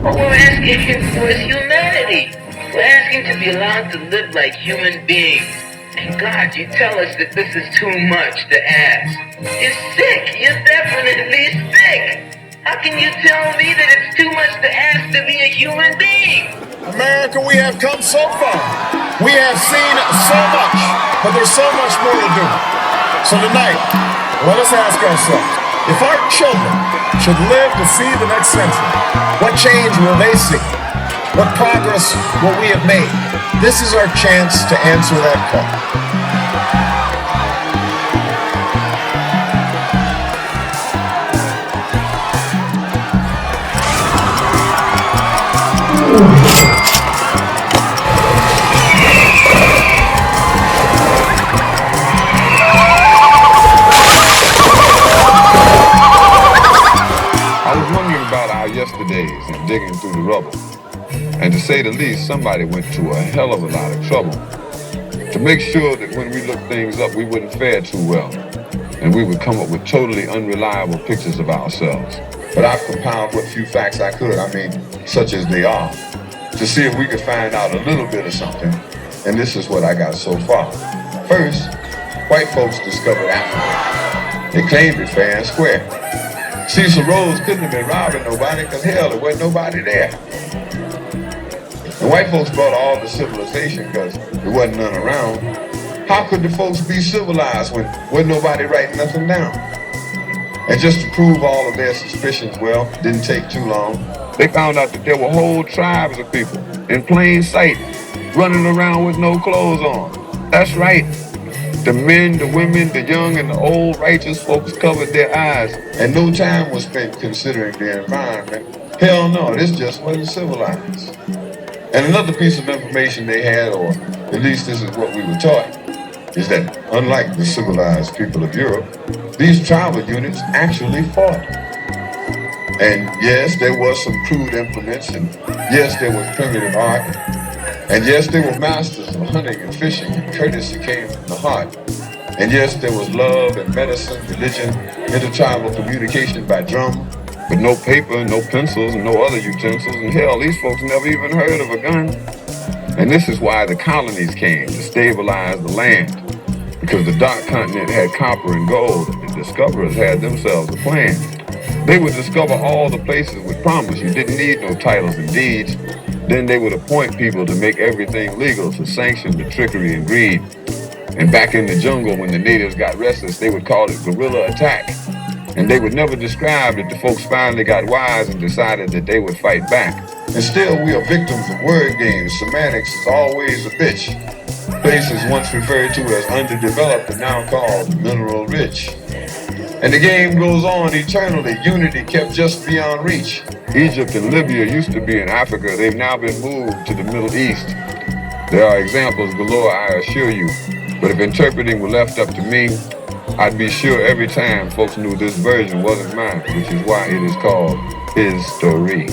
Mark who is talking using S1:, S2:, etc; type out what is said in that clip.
S1: What we're asking him for is humanity. We're asking to be allowed to live like human beings. And God, you tell us that this is too much to ask. You're sick. You're definitely sick. How can you tell me that it's too much to ask to be a human being?
S2: America, we have come so far. We have seen so much, but there's so much more to do. So tonight, let us ask ourselves, if our children should live to see the next century, what change will they see? What progress will we have made? This is our chance to answer that call.
S3: I was wondering about our yesterdays and digging through the rubble. And to say the least, somebody went to a hell of a lot of trouble to make sure that when we looked things up, we wouldn't fare too well. And we would come up with totally unreliable pictures of ourselves. But I've compiled what few facts I could, such as they are, to see if we could find out a little bit of something. And this is what I got so far. First, white folks discovered Africa. They claimed it fair and square. Cecil Rhodes couldn't have been robbing nobody because hell, there wasn't nobody there. And white folks brought all the civilization because there wasn't none around. How could the folks be civilized when wasn't nobody writing nothing down? And just to prove all of their suspicions, well, didn't take too long. They found out that there were whole tribes of people in plain sight running around with no clothes on. That's right. The men, the women, the young, and the old righteous folks covered their eyes, and no time was spent considering the environment. Hell no, this just wasn't civilized. And another piece of information they had, or at least this is what we were taught, is that unlike the civilized people of Europe, these tribal units actually fought. And yes, there was some crude implements, and yes, there was primitive art, and yes, they were masters of hunting and fishing, and courtesy came from the heart. And yes, there was love and medicine, religion, intertribal communication by drum, but no paper, no pencils, and no other utensils, and hell, these folks never even heard of a gun. And this is why the colonies came, to stabilize the land, because the dark continent had copper and gold, and the discoverers had themselves a plan. They would discover all the places with promise. You didn't need no titles and deeds. Then they would appoint people to make everything legal, to sanction the trickery and greed. And back in the jungle, when the natives got restless, they would call it guerrilla attack. And they would never describe that the folks finally got wise and decided that they would fight back. And still, we are victims of word games. Semantics is always a bitch. Places once referred to as underdeveloped are now called mineral rich. And the game goes on eternally. Unity kept just beyond reach. Egypt and Libya used to be in Africa. They've now been moved to the Middle East. There are examples galore, I assure you. But if interpreting were left up to me, I'd be sure every time folks knew this version wasn't mine, which is why it is called his story.